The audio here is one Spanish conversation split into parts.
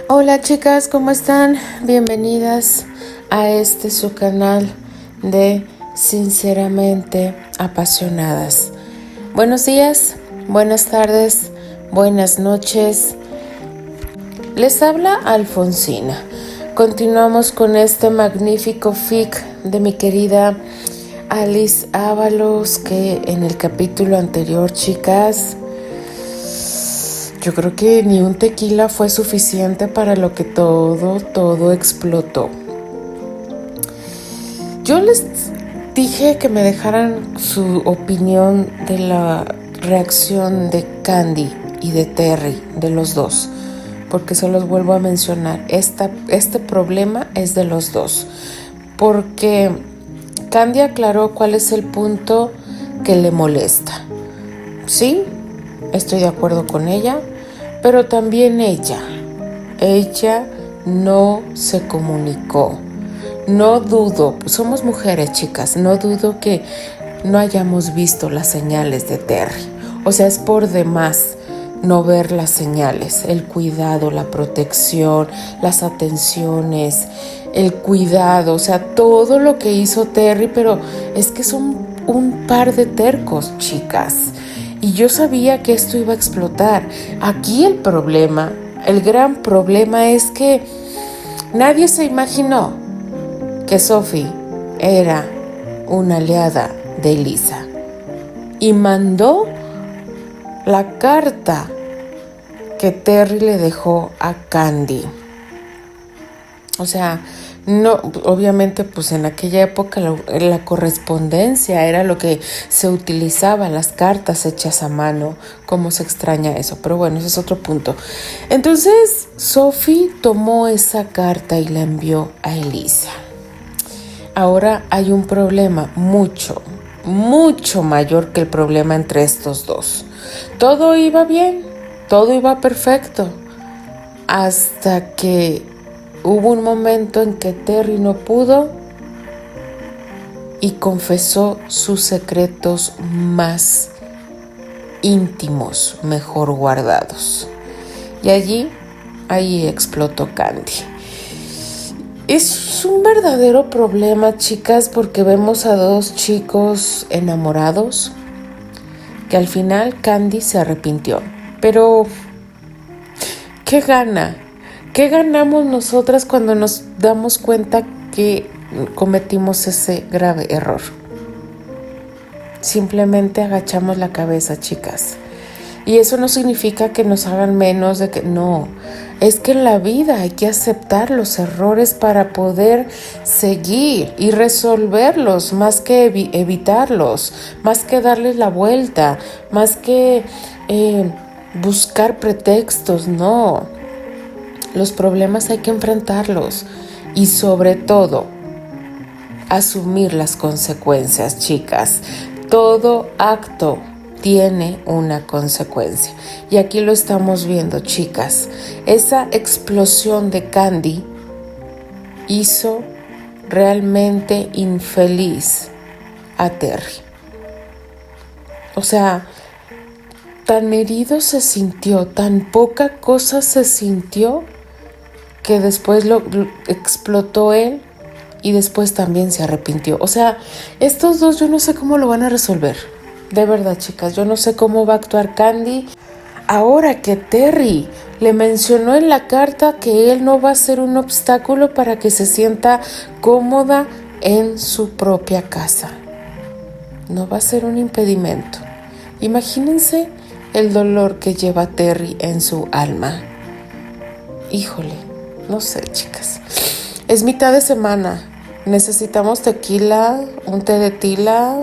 Hola chicas, ¿cómo están? Bienvenidas a su canal de Sinceramente Apasionadas. Buenos días, buenas tardes, buenas noches. Les habla Alfonsina. Continuamos con este magnífico fic de mi querida Alice Ábalos, que en el capítulo anterior, chicas, yo creo que ni un tequila fue suficiente para lo que todo explotó. Yo les dije que me dejaran su opinión de la reacción de Candy y de Terry, de los dos, porque se los vuelvo a mencionar. Este problema es de los dos, porque Candy aclaró cuál es el punto que le molesta. Sí, estoy de acuerdo con ella, pero también ella no se comunicó. No dudo, somos mujeres, chicas, no dudo que no hayamos visto las señales de Terry. O sea, es por demás no ver las señales, el cuidado, la protección, las atenciones, el cuidado, o sea, todo lo que hizo Terry, pero es que son un par de tercos, chicas. Y yo sabía que esto iba a explotar. Aquí el gran problema es que nadie se imaginó que Sophie era una aliada de Elisa y mandó la carta que Terry le dejó a Candy. O sea, no, obviamente pues en aquella época la correspondencia era lo que se utilizaba, las cartas hechas a mano. Cómo se extraña eso, pero bueno, ese es otro punto. Entonces Sophie tomó esa carta y la envió a Elisa. Ahora hay un problema mucho mayor que el problema entre estos dos. Todo iba bien, todo iba perfecto, hasta que hubo un momento en que Terry no pudo y confesó sus secretos más íntimos, mejor guardados. Y ahí explotó Candy. Es un verdadero problema, chicas, porque vemos a dos chicos enamorados que al final Candy se arrepintió. Pero, ¿qué gana? ¿Qué ganamos nosotras cuando nos damos cuenta que cometimos ese grave error? Simplemente agachamos la cabeza, chicas. Y eso no significa que nos hagan menos de que no. Es que en la vida hay que aceptar los errores para poder seguir y resolverlos, más que evitarlos, más que darles la vuelta, más que buscar pretextos, no. Los problemas hay que enfrentarlos y sobre todo asumir las consecuencias, chicas. Todo acto tiene una consecuencia. Y aquí lo estamos viendo, chicas. Esa explosión de Candy hizo realmente infeliz a Terry. O sea, tan herido se sintió, tan poca cosa se sintió, que después lo explotó él y después también se arrepintió. O sea, estos dos yo no sé cómo lo van a resolver. De verdad, chicas, yo no sé cómo va a actuar Candy ahora que Terry le mencionó en la carta que él no va a ser un obstáculo para que se sienta cómoda en su propia casa. No va a ser un impedimento. Imagínense el dolor que lleva Terry en su alma. Híjole, no sé, chicas. Es mitad de semana. Necesitamos tequila, un té de tila.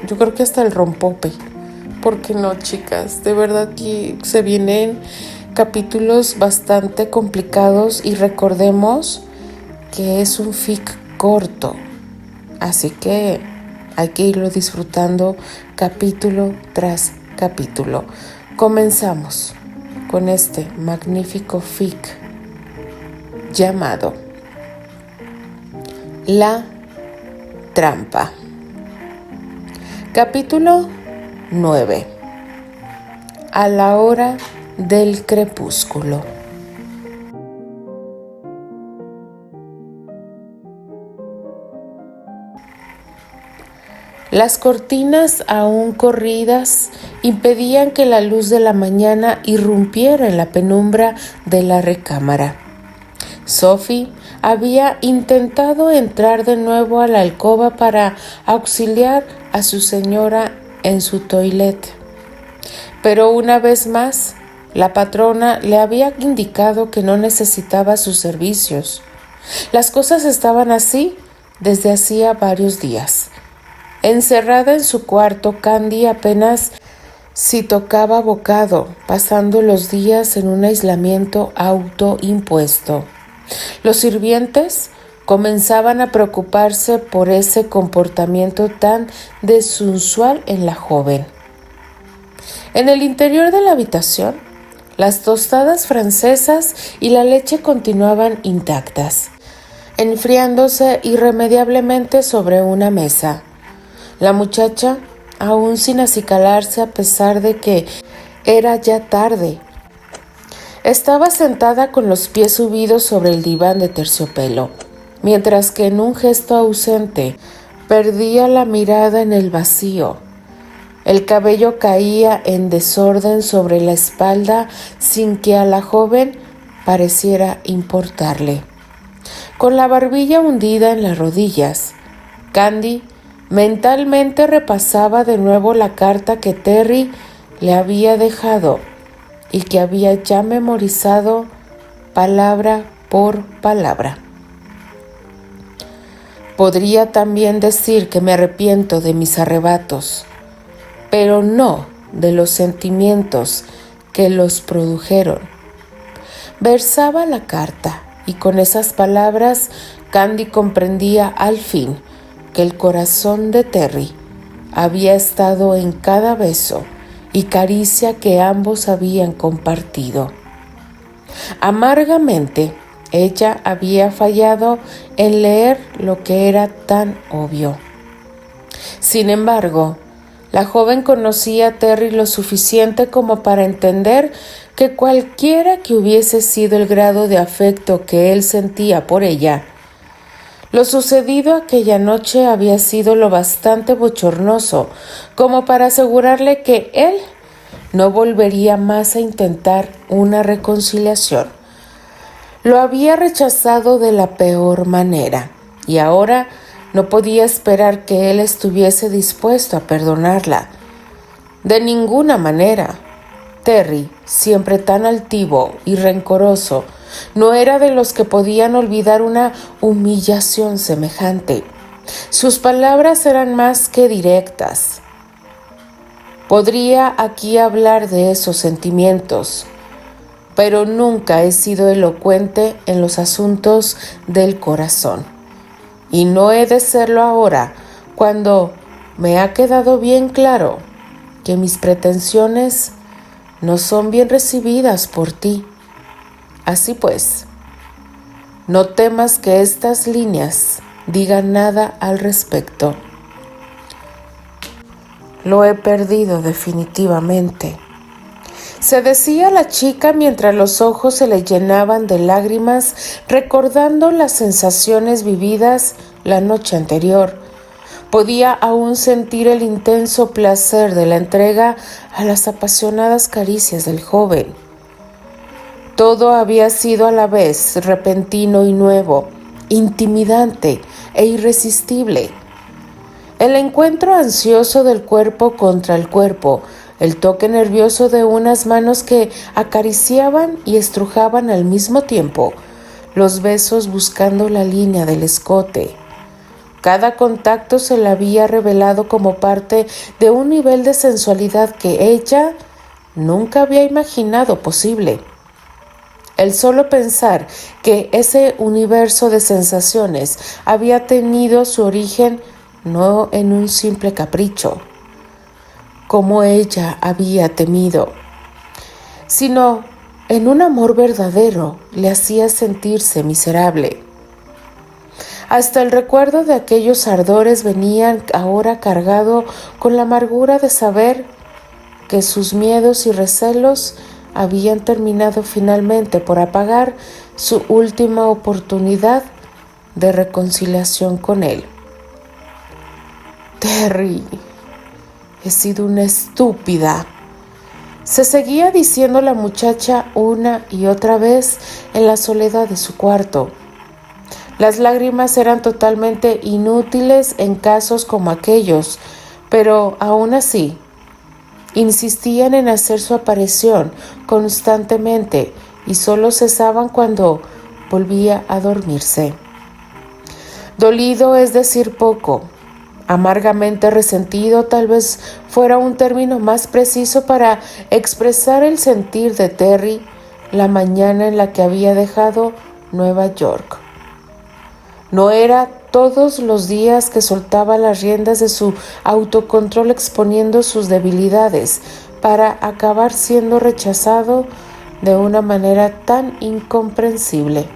Yo creo que hasta el rompope. ¿Por qué no, chicas? De verdad que se vienen capítulos bastante complicados y recordemos que es un fic corto. Así que hay que irlo disfrutando capítulo tras capítulo. Comenzamos con este magnífico fic llamado La Trampa. Capítulo 9. A la hora del crepúsculo. Las cortinas aún corridas impedían que la luz de la mañana irrumpiera en la penumbra de la recámara. Sophie había intentado entrar de nuevo a la alcoba para auxiliar a su señora en su toilette, pero una vez más la patrona le había indicado que no necesitaba sus servicios. Las cosas estaban así desde hacía varios días. Encerrada en su cuarto, Candy apenas si tocaba bocado, pasando los días en un aislamiento autoimpuesto. Los sirvientes comenzaban a preocuparse por ese comportamiento tan desusual en la joven. En el interior de la habitación, las tostadas francesas y la leche continuaban intactas, enfriándose irremediablemente sobre una mesa. La muchacha, aún sin acicalarse a pesar de que era ya tarde, estaba sentada con los pies subidos sobre el diván de terciopelo, mientras que en un gesto ausente perdía la mirada en el vacío. El cabello caía en desorden sobre la espalda sin que a la joven pareciera importarle. Con la barbilla hundida en las rodillas, Candy mentalmente repasaba de nuevo la carta que Terry le había dejado y que había ya memorizado palabra por palabra. Podría también decir que me arrepiento de mis arrebatos, pero no de los sentimientos que los produjeron. Versaba la carta y con esas palabras Candy comprendía al fin que el corazón de Terry había estado en cada beso y caricia que ambos habían compartido. Amargamente, ella había fallado en leer lo que era tan obvio. Sin embargo, la joven conocía a Terry lo suficiente como para entender que cualquiera que hubiese sido el grado de afecto que él sentía por ella, lo sucedido aquella noche había sido lo bastante bochornoso como para asegurarle que él no volvería más a intentar una reconciliación. Lo había rechazado de la peor manera y ahora no podía esperar que él estuviese dispuesto a perdonarla. De ninguna manera. Terry, siempre tan altivo y rencoroso, no era de los que podían olvidar una humillación semejante. Sus palabras eran más que directas. Podría aquí hablar de esos sentimientos, pero nunca he sido elocuente en los asuntos del corazón. Y no he de serlo ahora, cuando me ha quedado bien claro que mis pretensiones no son bien recibidas por ti. Así pues, no temas que estas líneas digan nada al respecto. Lo he perdido definitivamente. Se decía la chica mientras los ojos se le llenaban de lágrimas recordando las sensaciones vividas la noche anterior. Podía aún sentir el intenso placer de la entrega a las apasionadas caricias del joven. Todo había sido a la vez repentino y nuevo, intimidante e irresistible. El encuentro ansioso del cuerpo contra el cuerpo, el toque nervioso de unas manos que acariciaban y estrujaban al mismo tiempo, los besos buscando la línea del escote. Cada contacto se le había revelado como parte de un nivel de sensualidad que ella nunca había imaginado posible. El solo pensar que ese universo de sensaciones había tenido su origen no en un simple capricho, como ella había temido, sino en un amor verdadero, le hacía sentirse miserable. Hasta el recuerdo de aquellos ardores venían ahora cargado con la amargura de saber que sus miedos y recelos habían terminado finalmente por apagar su última oportunidad de reconciliación con él. Terry, he sido una estúpida. Se seguía diciendo la muchacha una y otra vez en la soledad de su cuarto. Las lágrimas eran totalmente inútiles en casos como aquellos, pero aún así, insistían en hacer su aparición constantemente y solo cesaban cuando volvía a dormirse. Dolido es decir poco. Amargamente resentido tal vez fuera un término más preciso para expresar el sentir de Terry la mañana en la que había dejado Nueva York. No era todos los días que soltaba las riendas de su autocontrol exponiendo sus debilidades para acabar siendo rechazado de una manera tan incomprensible.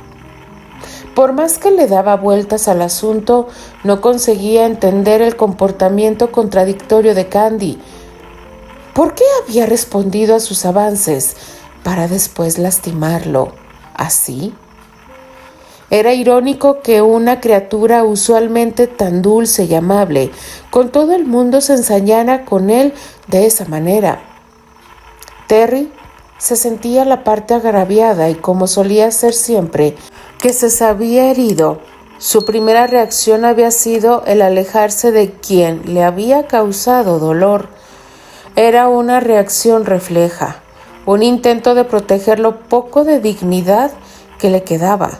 Por más que le daba vueltas al asunto, no conseguía entender el comportamiento contradictorio de Candy. ¿Por qué había respondido a sus avances para después lastimarlo así? Era irónico que una criatura usualmente tan dulce y amable con todo el mundo se ensañara con él de esa manera. Terry se sentía la parte agraviada y, como solía ser siempre que se había herido, su primera reacción había sido el alejarse de quien le había causado dolor. Era una reacción refleja, un intento de proteger lo poco de dignidad que le quedaba.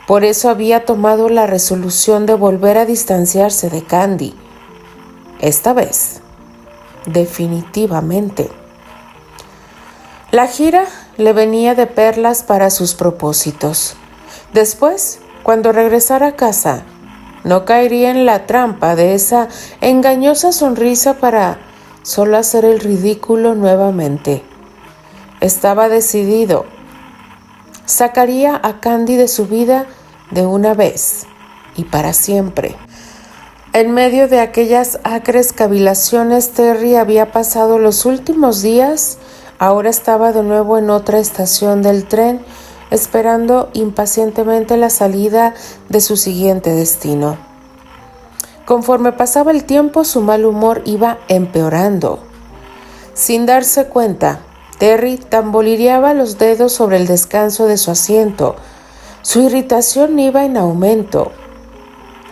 Por eso había tomado la resolución de volver a distanciarse de Candy. Esta vez, definitivamente. La gira le venía de perlas para sus propósitos. Después, cuando regresara a casa, no caería en la trampa de esa engañosa sonrisa para solo hacer el ridículo nuevamente. Estaba decidido. Sacaría a Candy de su vida de una vez y para siempre. En medio de aquellas acres cavilaciones, Terry había pasado los últimos días. Ahora estaba de nuevo en otra estación del tren, esperando impacientemente la salida de su siguiente destino. Conforme pasaba el tiempo, su mal humor iba empeorando. Sin darse cuenta, Terry tamborileaba los dedos sobre el descanso de su asiento. Su irritación iba en aumento.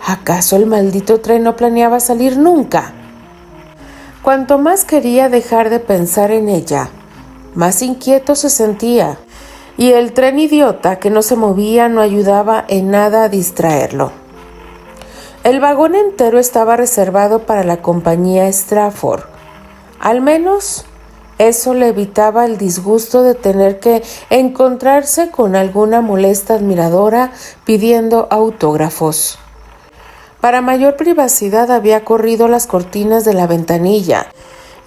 ¿Acaso el maldito tren no planeaba salir nunca? Cuanto más quería dejar de pensar en ella, más inquieto se sentía, y el tren idiota que no se movía no ayudaba en nada a distraerlo. El vagón entero estaba reservado para la compañía Stratford. Al menos eso le evitaba el disgusto de tener que encontrarse con alguna molesta admiradora pidiendo autógrafos. Para mayor privacidad había corrido las cortinas de la ventanilla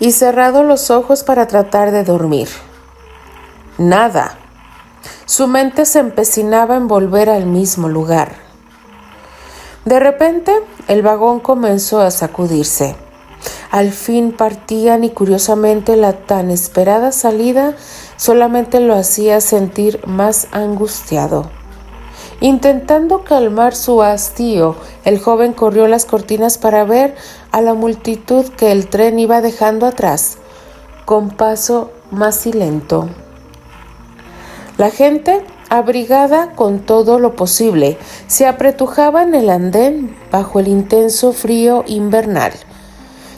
y cerrado los ojos para tratar de dormir. Nada. Su mente se empecinaba en volver al mismo lugar. De repente, el vagón comenzó a sacudirse. Al fin partían y curiosamente la tan esperada salida solamente lo hacía sentir más angustiado. Intentando calmar su hastío, el joven corrió las cortinas para ver a la multitud que el tren iba dejando atrás, con paso más lento. La gente, abrigada con todo lo posible, se apretujaba en el andén bajo el intenso frío invernal.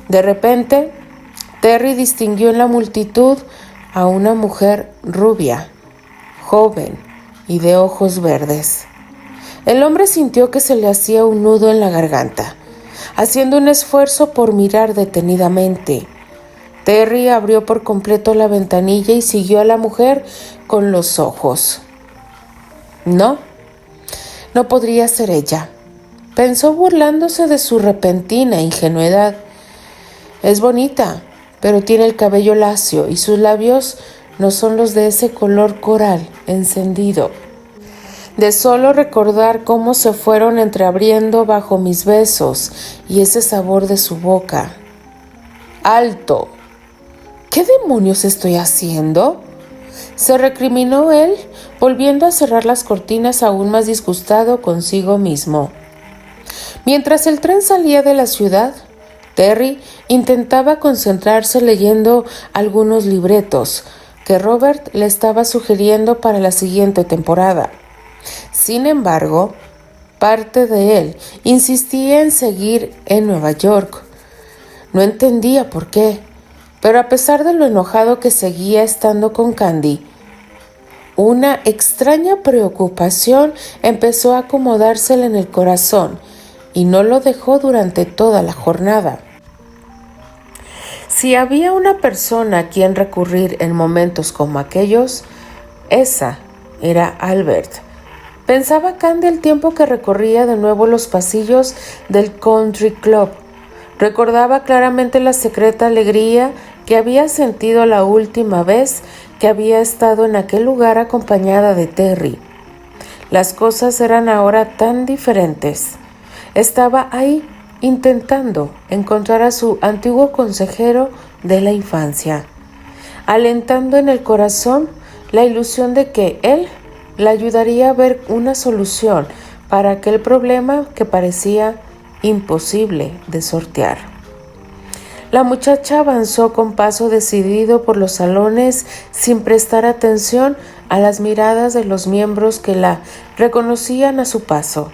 De repente, Terry distinguió en la multitud a una mujer rubia, joven y de ojos verdes. El hombre sintió que se le hacía un nudo en la garganta, haciendo un esfuerzo por mirar detenidamente. Terry abrió por completo la ventanilla y siguió a la mujer con los ojos. No podría ser ella, pensó burlándose de su repentina ingenuidad. Es bonita, pero tiene el cabello lacio y sus labios no son los de ese color coral encendido. De solo recordar cómo se fueron entreabriendo bajo mis besos y ese sabor de su boca. ¡Alto! ¿Qué demonios estoy haciendo?, se recriminó él, volviendo a cerrar las cortinas aún más disgustado consigo mismo. Mientras el tren salía de la ciudad, Terry intentaba concentrarse leyendo algunos libretos que Robert le estaba sugiriendo para la siguiente temporada. Sin embargo, parte de él insistía en seguir en Nueva York. No entendía por qué, pero a pesar de lo enojado que seguía estando con Candy, una extraña preocupación empezó a acomodársele en el corazón y no lo dejó durante toda la jornada. Si había una persona a quien recurrir en momentos como aquellos, esa era Albert. Pensaba Candy el tiempo que recorría de nuevo los pasillos del Country Club. Recordaba claramente la secreta alegría que había sentido la última vez que había estado en aquel lugar acompañada de Terry. Las cosas eran ahora tan diferentes. Estaba ahí intentando encontrar a su antiguo consejero de la infancia, alentando en el corazón la ilusión de que él le ayudaría a ver una solución para aquel problema que parecía imposible de sortear. La muchacha avanzó con paso decidido por los salones sin prestar atención a las miradas de los miembros que la reconocían a su paso.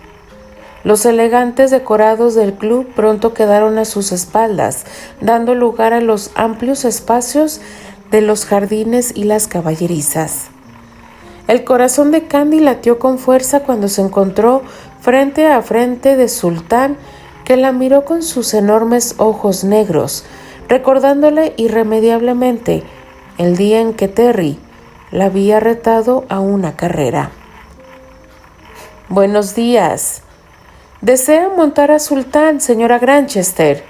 Los elegantes decorados del club pronto quedaron a sus espaldas, dando lugar a los amplios espacios de los jardines y las caballerizas. El corazón de Candy latió con fuerza cuando se encontró frente a frente de Sultán, que la miró con sus enormes ojos negros, recordándole irremediablemente el día en que Terry la había retado a una carrera. «Buenos días. ¿Desea montar a Sultán, señora Granchester?»,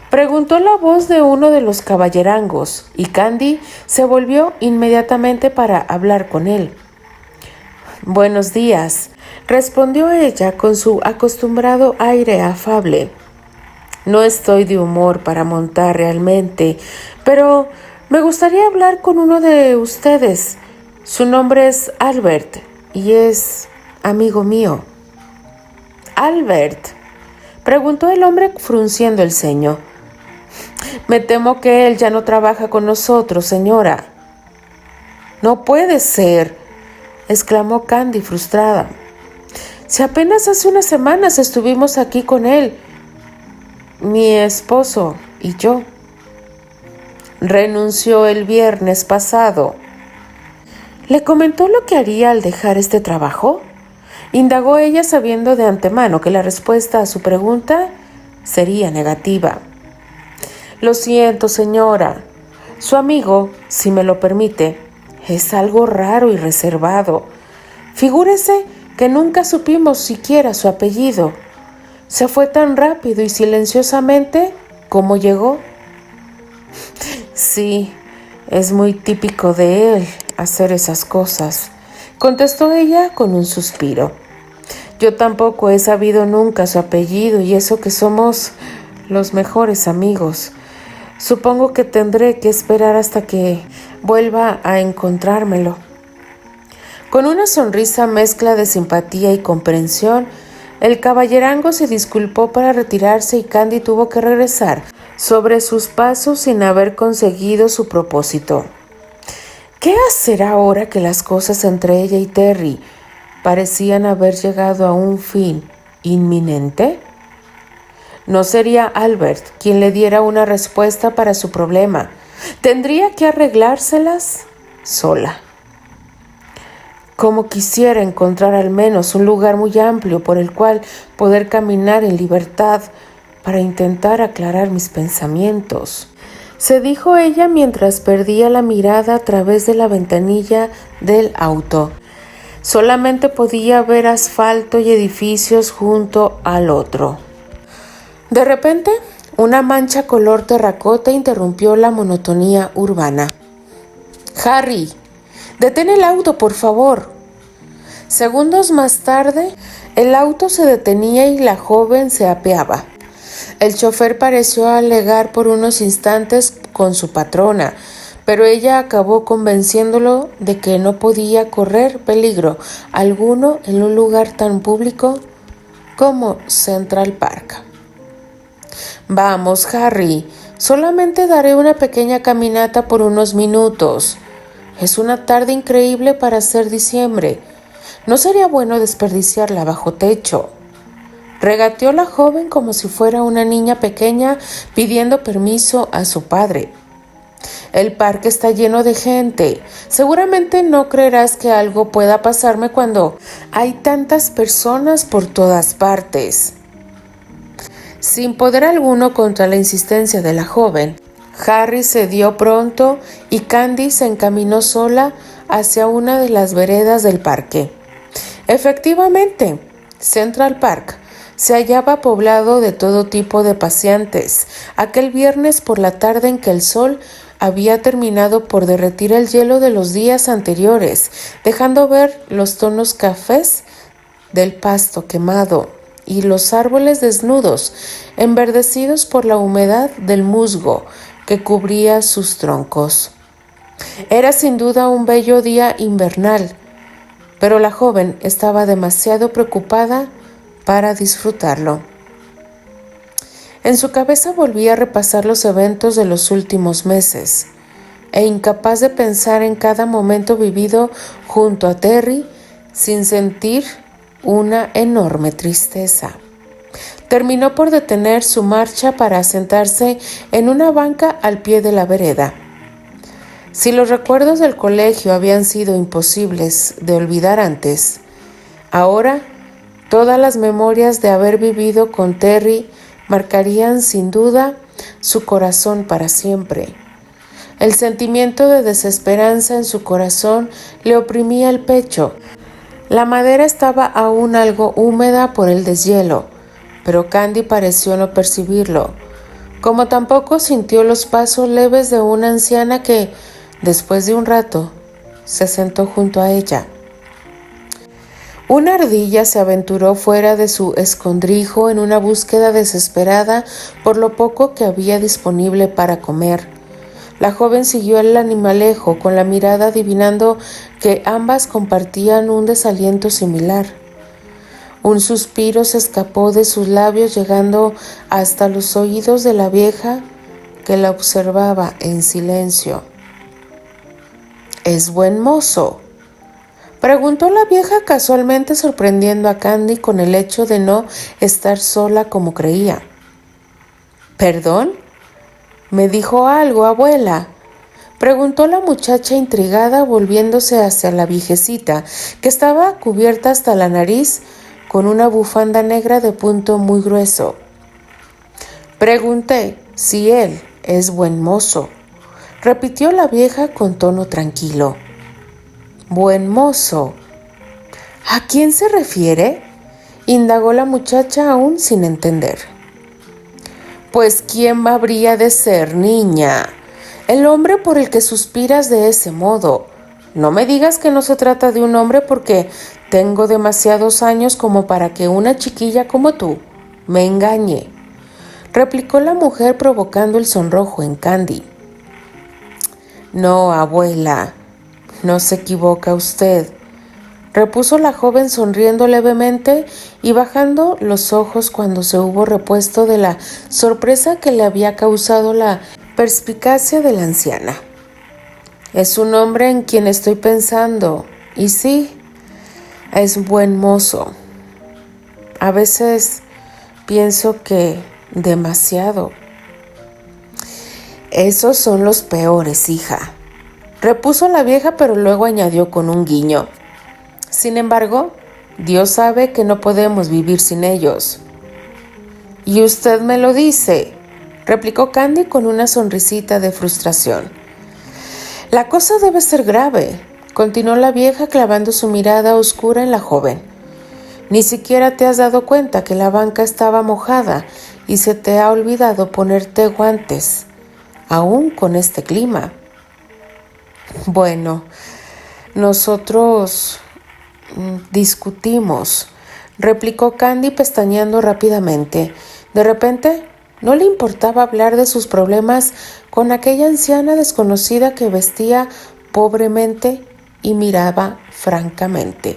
preguntó la voz de uno de los caballerangos, y Candy se volvió inmediatamente para hablar con él. «Buenos días», respondió ella con su acostumbrado aire afable. «No estoy de humor para montar realmente, pero me gustaría hablar con uno de ustedes. Su nombre es Albert y es amigo mío». «¿Albert?», preguntó el hombre frunciendo el ceño. «Me temo que él ya no trabaja con nosotros, señora». «No puede ser», exclamó Candy frustrada. «Si apenas hace unas semanas estuvimos aquí con él, mi esposo y yo». «Renunció el viernes pasado». «¿Le comentó lo que haría al dejar este trabajo?», indagó ella, sabiendo de antemano que la respuesta a su pregunta sería negativa. «Lo siento, señora. Su amigo, si me lo permite, es algo raro y reservado. Figúrese que nunca supimos siquiera su apellido. Se fue tan rápido y silenciosamente como llegó». «Sí, es muy típico de él hacer esas cosas», contestó ella con un suspiro. «Yo tampoco he sabido nunca su apellido, y eso que somos los mejores amigos. Supongo que tendré que esperar hasta que vuelva a encontrármelo». Con una sonrisa mezcla de simpatía y comprensión, el caballerango se disculpó para retirarse y Candy tuvo que regresar sobre sus pasos sin haber conseguido su propósito. ¿Qué hacer ahora que las cosas entre ella y Terry parecían haber llegado a un fin inminente? No sería Albert quien le diera una respuesta para su problema. Tendría que arreglárselas sola. Como quisiera encontrar al menos un lugar muy amplio por el cual poder caminar en libertad para intentar aclarar mis pensamientos, se dijo ella mientras perdía la mirada a través de la ventanilla del auto. Solamente podía ver asfalto y edificios junto al otro. De repente, una mancha color terracota interrumpió la monotonía urbana. «Harry, detén el auto, por favor». Segundos más tarde, el auto se detenía y la joven se apeaba. El chofer pareció alegar por unos instantes con su patrona, pero ella acabó convenciéndolo de que no podía correr peligro alguno en un lugar tan público como Central Park. Vamos, Harry, solamente daré una pequeña caminata por unos minutos. Es una tarde increíble para ser diciembre. No sería bueno desperdiciarla bajo techo. Regateó la joven como si fuera una niña pequeña pidiendo permiso a su padre. El parque está lleno de gente. Seguramente no creerás que algo pueda pasarme cuando hay tantas personas por todas partes. Sin poder alguno contra la insistencia de la joven, Harry cedió pronto y Candy se encaminó sola hacia una de las veredas del parque. Efectivamente, Central Park se hallaba poblado de todo tipo de paseantes. Aquel viernes por la tarde en que el sol había terminado por derretir el hielo de los días anteriores, dejando ver los tonos cafés del pasto quemado y los árboles desnudos, enverdecidos por la humedad del musgo que cubría sus troncos. Era sin duda un bello día invernal, pero la joven estaba demasiado preocupada para disfrutarlo. En su cabeza volvía a repasar los eventos de los últimos meses, e incapaz de pensar en cada momento vivido junto a Terry, sin sentir una enorme tristeza. Terminó por detener su marcha para sentarse en una banca al pie de la vereda. Si los recuerdos del colegio habían sido imposibles de olvidar antes, ahora todas las memorias de haber vivido con Terry marcarían sin duda su corazón para siempre. El sentimiento de desesperanza en su corazón le oprimía el pecho. La madera estaba aún algo húmeda por el deshielo, pero Candy pareció no percibirlo, como tampoco sintió los pasos leves de una anciana que, después de un rato, se sentó junto a ella. Una ardilla se aventuró fuera de su escondrijo en una búsqueda desesperada por lo poco que había disponible para comer. La joven siguió al animalejo con la mirada adivinando que ambas compartían un desaliento similar. Un suspiro se escapó de sus labios llegando hasta los oídos de la vieja que la observaba en silencio. ¿Es buen mozo?, preguntó la vieja casualmente, sorprendiendo a Candy con el hecho de no estar sola como creía. ¿Perdón? ¿Me dijo algo, abuela?, preguntó la muchacha intrigada, volviéndose hacia la viejecita, que estaba cubierta hasta la nariz con una bufanda negra de punto muy grueso. Pregunté si él es buen mozo, repitió la vieja con tono tranquilo. Buen mozo. ¿A quién se refiere?, indagó la muchacha aún sin entender. Pues ¿quién habría de ser, niña? El hombre por el que suspiras de ese modo. No me digas que no se trata de un hombre, porque tengo demasiados años como para que una chiquilla como tú me engañe, replicó la mujer provocando el sonrojo en Candy. No, abuela, no se equivoca usted, repuso la joven sonriendo levemente y bajando los ojos cuando se hubo repuesto de la sorpresa que le había causado la perspicacia de la anciana. Es un hombre en quien estoy pensando, y sí, es buen mozo. A veces pienso que demasiado. Esos son los peores, hija, repuso la vieja, pero luego añadió con un guiño. Sin embargo, Dios sabe que no podemos vivir sin ellos. Y usted me lo dice, replicó Candy con una sonrisita de frustración. La cosa debe ser grave, continuó la vieja clavando su mirada oscura en la joven. Ni siquiera te has dado cuenta que la banca estaba mojada y se te ha olvidado ponerte guantes, aún con este clima. Bueno, nosotros discutimos, replicó Candy pestañeando rápidamente. De repente, no le importaba hablar de sus problemas con aquella anciana desconocida que vestía pobremente y miraba francamente.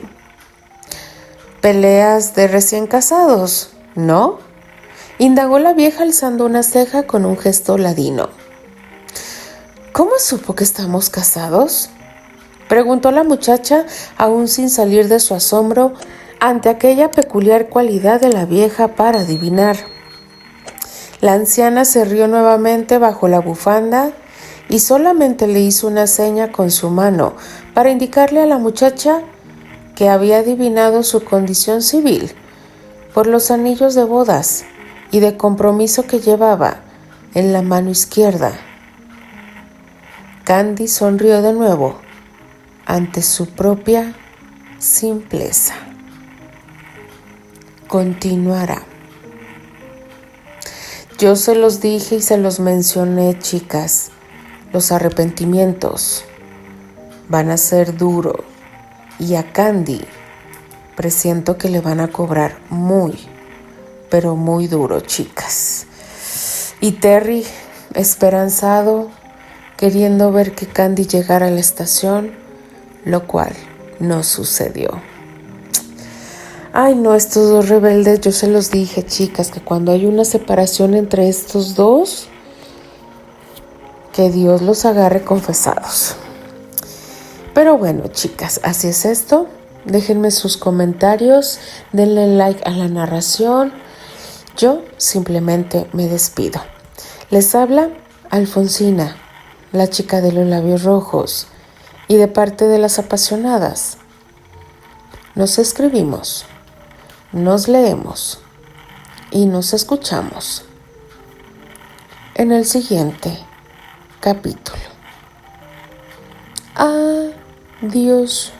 Peleas de recién casados, ¿no? indagó la vieja alzando una ceja con un gesto ladino. ¿Cómo supo que estamos casados? Preguntó la muchacha, aún sin salir de su asombro ante aquella peculiar cualidad de la vieja para adivinar. La anciana se rió nuevamente bajo la bufanda y solamente le hizo una seña con su mano para indicarle a la muchacha que había adivinado su condición civil por los anillos de bodas y de compromiso que llevaba en la mano izquierda. Candy sonrió de nuevo ante su propia simpleza. Continuará. Yo se los dije y se los mencioné, chicas. Los arrepentimientos van a ser duros y a Candy presiento que le van a cobrar muy, pero muy duro, chicas. Y Terry, esperanzado, queriendo ver que Candy llegara a la estación, lo cual no sucedió. Ay, no, estos dos rebeldes, yo se los dije, chicas, que cuando hay una separación entre estos dos, que Dios los agarre confesados. Pero bueno, chicas, así es esto. Déjenme sus comentarios, denle like a la narración. Yo simplemente me despido. Les habla Alfonsina, la chica de los labios rojos, y de parte de las apasionadas. Nos escribimos, nos leemos y nos escuchamos en el siguiente capítulo. Adiós.